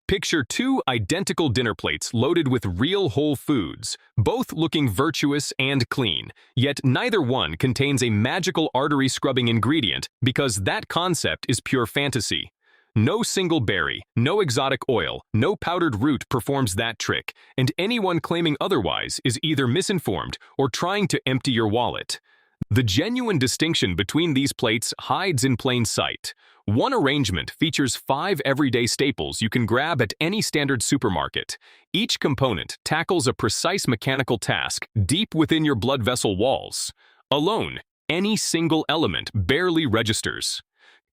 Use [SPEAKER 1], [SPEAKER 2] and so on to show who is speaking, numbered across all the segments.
[SPEAKER 1] Picture two identical dinner plates loaded with real whole foods, both looking virtuous and clean, yet neither one contains a magical artery-scrubbing ingredient because that concept is pure fantasy. No single berry, no exotic oil, no powdered root performs that trick, and anyone claiming otherwise is either misinformed or trying to empty your wallet. The genuine distinction between these plates hides in plain sight. One arrangement features 5 everyday staples you can grab at any standard supermarket. Each component tackles a precise mechanical task deep within your blood vessel walls. Alone, any single element barely registers.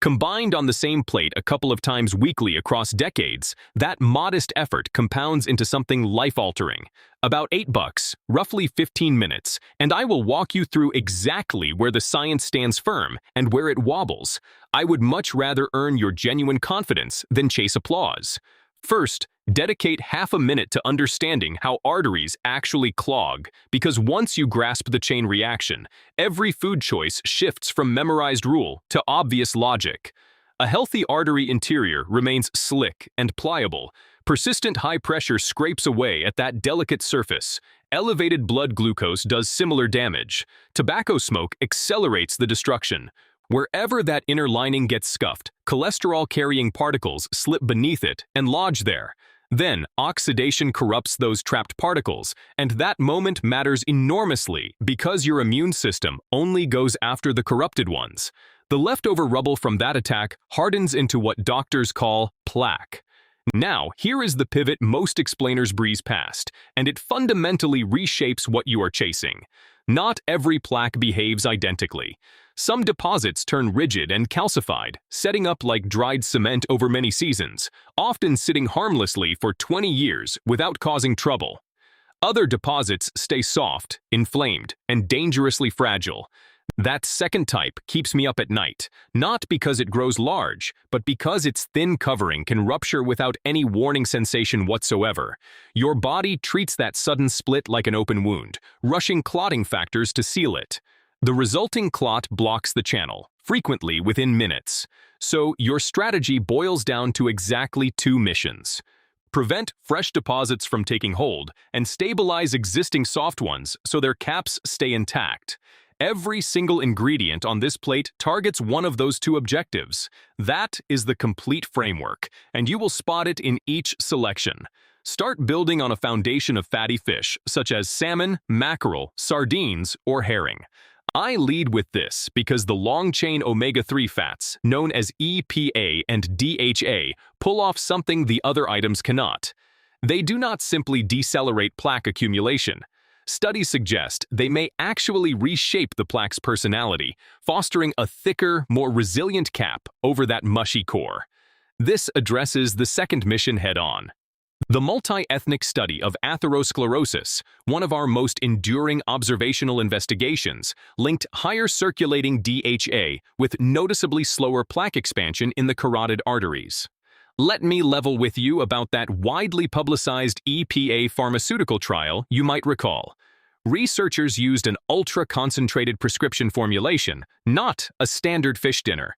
[SPEAKER 1] Combined on the same plate a couple of times weekly across decades, that modest effort compounds into something life-altering. About $8, roughly 15 minutes, and I will walk you through exactly where the science stands firm and where it wobbles. I would much rather earn your genuine confidence than chase applause. First, dedicate half a minute to understanding how arteries actually clog, because once you grasp the chain reaction, every food choice shifts from memorized rule to obvious logic. A healthy artery interior remains slick and pliable. Persistent high pressure scrapes away at that delicate surface. Elevated blood glucose does similar damage. Tobacco smoke accelerates the destruction. Wherever that inner lining gets scuffed, cholesterol-carrying particles slip beneath it and lodge there. Then, oxidation corrupts those trapped particles, and that moment matters enormously because your immune system only goes after the corrupted ones. The leftover rubble from that attack hardens into what doctors call plaque. Now, here is the pivot most explainers breeze past, and it fundamentally reshapes what you are chasing. Not every plaque behaves identically. Some deposits turn rigid and calcified, setting up like dried cement over many seasons, often sitting harmlessly for 20 years without causing trouble. Other deposits stay soft, inflamed, and dangerously fragile. That second type keeps me up at night, not because it grows large, but because its thin covering can rupture without any warning sensation whatsoever. Your body treats that sudden split like an open wound, rushing clotting factors to seal it. The resulting clot blocks the channel, frequently within minutes. So your strategy boils down to exactly 2 missions. Prevent fresh deposits from taking hold and stabilize existing soft ones so their caps stay intact. Every single ingredient on this plate targets one of those 2 objectives. That is the complete framework, and you will spot it in each selection. Start building on a foundation of fatty fish, such as salmon, mackerel, sardines, or herring. I lead with this because the long-chain omega-3 fats, known as EPA and DHA, pull off something the other items cannot. They do not simply decelerate plaque accumulation. Studies suggest they may actually reshape the plaque's personality, fostering a thicker, more resilient cap over that mushy core. This addresses the second mission head-on. The multi-ethnic study of atherosclerosis, one of our most enduring observational investigations, linked higher circulating DHA with noticeably slower plaque expansion in the carotid arteries. Let me level with you about that widely publicized EPA pharmaceutical trial you might recall. Researchers used an ultra-concentrated prescription formulation, not a standard fish dinner.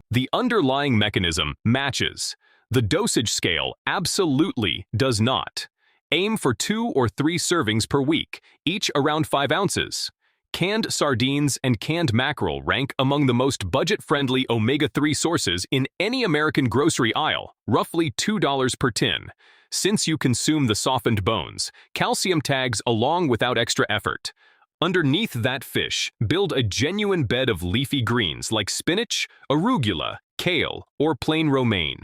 [SPEAKER 1] The underlying mechanism matches. The dosage scale absolutely does not. Aim for 2 or 3 servings per week, each around 5 ounces. Canned sardines and canned mackerel rank among the most budget-friendly omega-3 sources in any American grocery aisle, roughly $2 per tin. Since you consume the softened bones, calcium tags along without extra effort. Underneath that fish, build a genuine bed of leafy greens like spinach, arugula, kale, or plain romaine.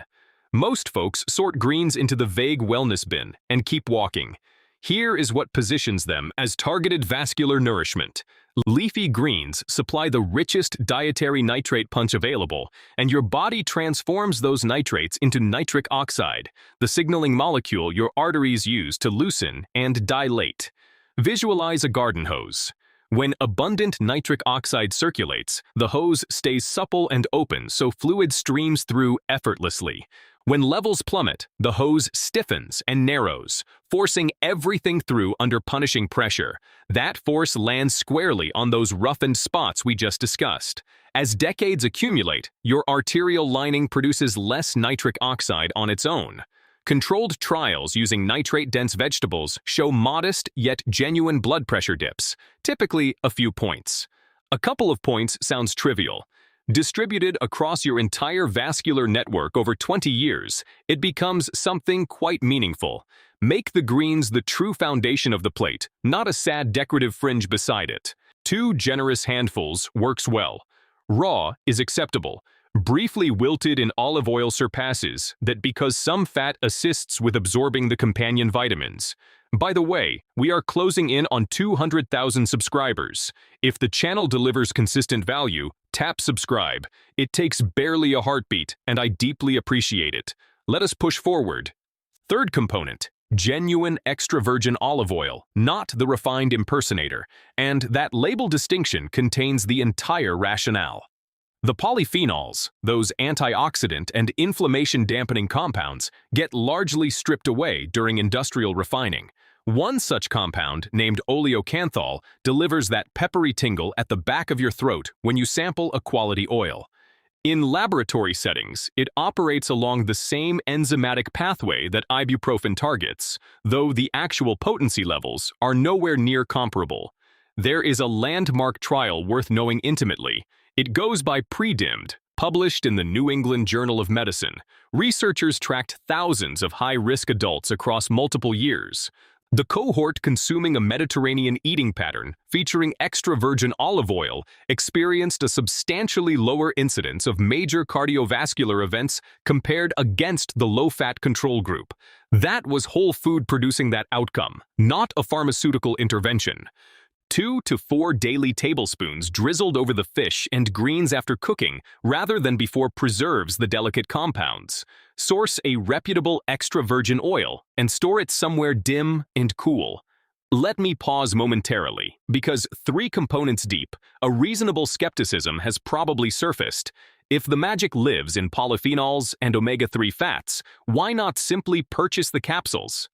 [SPEAKER 1] Most folks sort greens into the vague wellness bin and keep walking. Here is what positions them as targeted vascular nourishment. Leafy greens supply the richest dietary nitrate punch available, and your body transforms those nitrates into nitric oxide, the signaling molecule your arteries use to loosen and dilate. Visualize a garden hose. When abundant nitric oxide circulates, the hose stays supple and open so fluid streams through effortlessly. When levels plummet, the hose stiffens and narrows, forcing everything through under punishing pressure. That force lands squarely on those roughened spots we just discussed. As decades accumulate, your arterial lining produces less nitric oxide on its own. Controlled trials using nitrate-dense vegetables show modest yet genuine blood pressure dips, typically a few points. A couple of points sounds trivial. Distributed across your entire vascular network over 20 years, it becomes something quite meaningful. Make the greens the true foundation of the plate, not a sad decorative fringe beside it. 2 generous handfuls works well. Raw is acceptable. Briefly wilted in olive oil surpasses that because some fat assists with absorbing the companion vitamins. By the way, we are closing in on 200,000 subscribers. If the channel delivers consistent value, tap subscribe. It takes barely a heartbeat, and I deeply appreciate it. Let us push forward. Third component, genuine extra virgin olive oil, not the refined impersonator, and that label distinction contains the entire rationale. The polyphenols, those antioxidant and inflammation-dampening compounds, get largely stripped away during industrial refining. One such compound, named oleocanthal, delivers that peppery tingle at the back of your throat when you sample a quality oil. In laboratory settings, it operates along the same enzymatic pathway that ibuprofen targets, though the actual potency levels are nowhere near comparable. There is a landmark trial worth knowing intimately. It goes by Predimed, published in the New England Journal of Medicine. Researchers tracked thousands of high-risk adults across multiple years. The cohort consuming a Mediterranean eating pattern featuring extra virgin olive oil experienced a substantially lower incidence of major cardiovascular events compared against the low-fat control group. That was whole food producing that outcome, not a pharmaceutical intervention. 2 to 4 daily tablespoons drizzled over the fish and greens after cooking rather than before preserves the delicate compounds. Source a reputable extra virgin oil and store it somewhere dim and cool. Let me pause momentarily, because 3 components deep, a reasonable skepticism has probably surfaced. If the magic lives in polyphenols and omega-3 fats, why not simply purchase the capsules?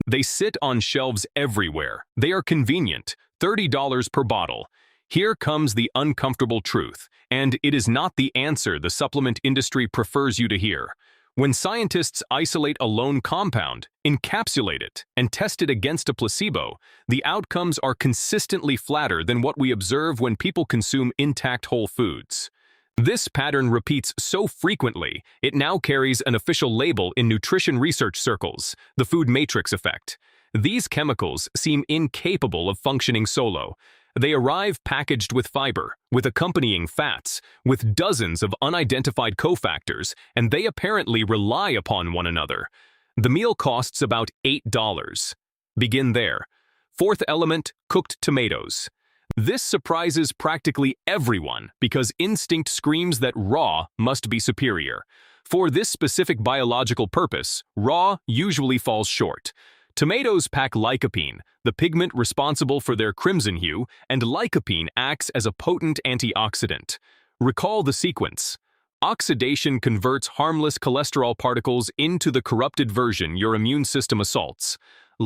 [SPEAKER 1] They sit on shelves everywhere. They are convenient. $30 per bottle. Here comes the uncomfortable truth, and it is not the answer the supplement industry prefers you to hear. When scientists isolate a lone compound, encapsulate it, and test it against a placebo, the outcomes are consistently flatter than what we observe when people consume intact whole foods. This pattern repeats so frequently, it now carries an official label in nutrition research circles, the food matrix effect. These chemicals seem incapable of functioning solo. They arrive packaged with fiber, with accompanying fats, with dozens of unidentified cofactors, and they apparently rely upon one another. The meal costs about $8. Begin there. Fourth element, cooked tomatoes. This surprises practically everyone because instinct screams that raw must be superior. For this specific biological purpose, raw usually falls short. Tomatoes pack lycopene, the pigment responsible for their crimson hue, and lycopene acts as a potent antioxidant. Recall the sequence. Oxidation converts harmless cholesterol particles into the corrupted version your immune system assaults.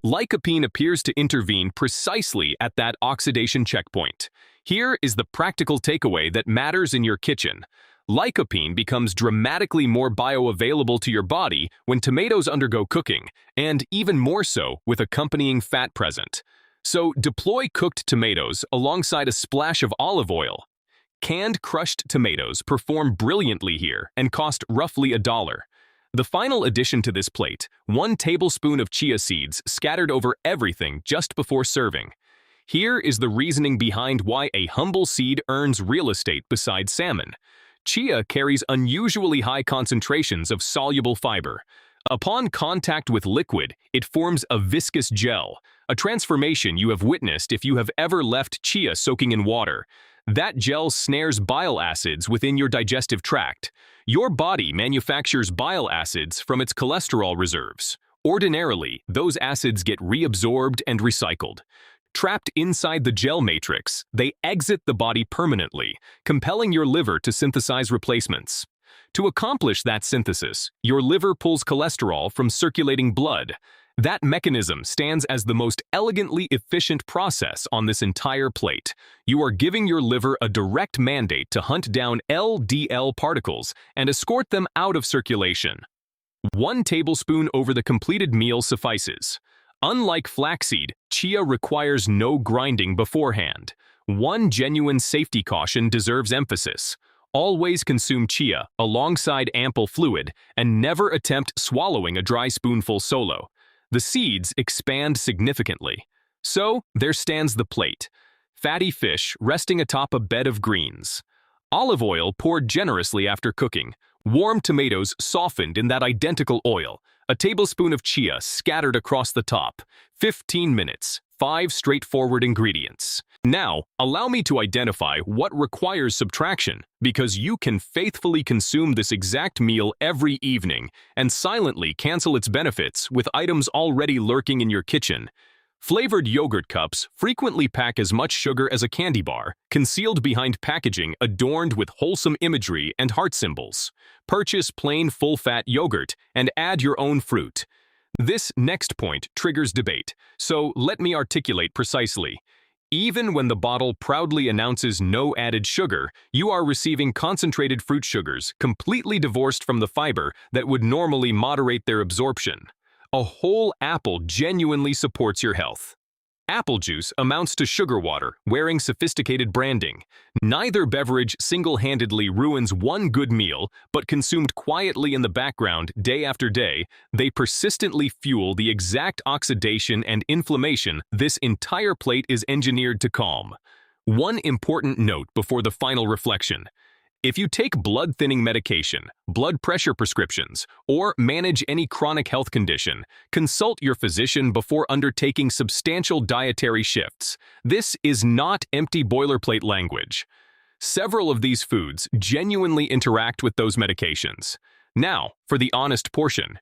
[SPEAKER 1] Lycopene appears to intervene precisely at that oxidation checkpoint. Here is the practical takeaway that matters in your kitchen. Lycopene becomes dramatically more bioavailable to your body when tomatoes undergo cooking, and even more so with accompanying fat present. So deploy cooked tomatoes alongside a splash of olive oil. Canned crushed tomatoes perform brilliantly here and cost roughly $1. The final addition to this plate, 1 tablespoon of chia seeds scattered over everything just before serving. Here is the reasoning behind why a humble seed earns real estate beside salmon. Chia carries unusually high concentrations of soluble fiber. Upon contact with liquid, it forms a viscous gel, a transformation you have witnessed if you have ever left chia soaking in water. That gel snares bile acids within your digestive tract. Your body manufactures bile acids from its cholesterol reserves. Ordinarily, those acids get reabsorbed and recycled. Trapped inside the gel matrix, they exit the body permanently, compelling your liver to synthesize replacements. To accomplish that synthesis, your liver pulls cholesterol from circulating blood. That mechanism stands as the most elegantly efficient process on this entire plate. You are giving your liver a direct mandate to hunt down LDL particles and escort them out of circulation. 1 tablespoon over the completed meal suffices. Unlike flaxseed, chia requires no grinding beforehand. One genuine safety caution deserves emphasis. Always consume chia alongside ample fluid and never attempt swallowing a dry spoonful solo. The seeds expand significantly. So, there stands the plate. Fatty fish resting atop a bed of greens. Olive oil poured generously after cooking. Warm tomatoes softened in that identical oil. A tablespoon of chia scattered across the top. 15 minutes. 5 straightforward ingredients. Now, allow me to identify what requires subtraction, because you can faithfully consume this exact meal every evening and silently cancel its benefits with items already lurking in your kitchen. Flavored yogurt cups frequently pack as much sugar as a candy bar, concealed behind packaging adorned with wholesome imagery and heart symbols. Purchase plain full-fat yogurt and add your own fruit. This next point triggers debate, so let me articulate precisely. Even when the bottle proudly announces no added sugar, you are receiving concentrated fruit sugars completely divorced from the fiber that would normally moderate their absorption. A whole apple genuinely supports your health. Apple juice amounts to sugar water, wearing sophisticated branding. Neither beverage single-handedly ruins one good meal, but consumed quietly in the background day after day, they persistently fuel the exact oxidation and inflammation this entire plate is engineered to calm. One important note before the final reflection. If you take blood-thinning medication, blood pressure prescriptions, or manage any chronic health condition, consult your physician before undertaking substantial dietary shifts. This is not empty boilerplate language. Several of these foods genuinely interact with those medications. Now, for the honest portion.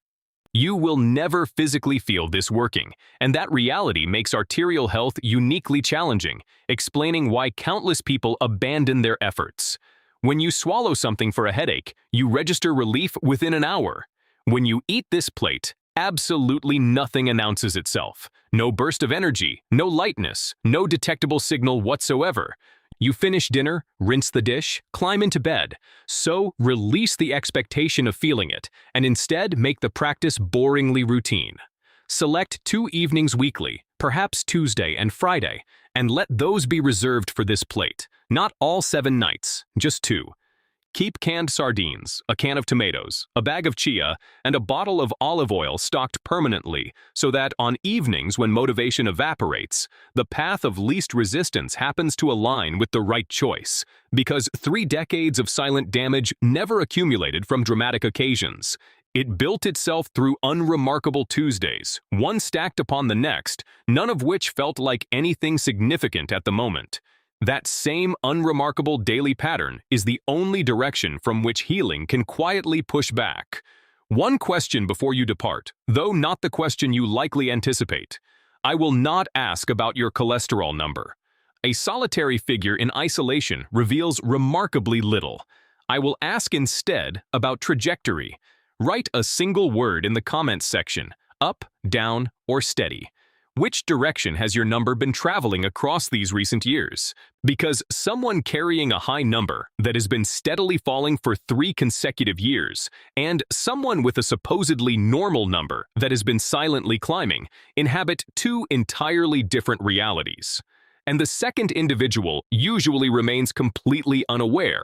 [SPEAKER 1] You will never physically feel this working, and that reality makes arterial health uniquely challenging, explaining why countless people abandon their efforts. When you swallow something for a headache, you register relief within an hour. When you eat this plate, absolutely nothing announces itself. No burst of energy, no lightness, no detectable signal whatsoever. You finish dinner, rinse the dish, climb into bed. So release the expectation of feeling it, and instead make the practice boringly routine. Select 2 evenings weekly, perhaps Tuesday and Friday, and let those be reserved for this plate. Not all 7 nights, just 2. Keep canned sardines, a can of tomatoes, a bag of chia, and a bottle of olive oil stocked permanently so that on evenings when motivation evaporates, the path of least resistance happens to align with the right choice, because 3 decades of silent damage never accumulated from dramatic occasions. It built itself through unremarkable Tuesdays, one stacked upon the next, none of which felt like anything significant at the moment. That same unremarkable daily pattern is the only direction from which healing can quietly push back. One question before you depart, though not the question you likely anticipate. I will not ask about your cholesterol number. A solitary figure in isolation reveals remarkably little. I will ask instead about trajectory. Write a single word in the comments section, up, down, or steady. Which direction has your number been traveling across these recent years? Because someone carrying a high number that has been steadily falling for 3 consecutive years, and someone with a supposedly normal number that has been silently climbing, inhabit 2 entirely different realities. And the second individual usually remains completely unaware,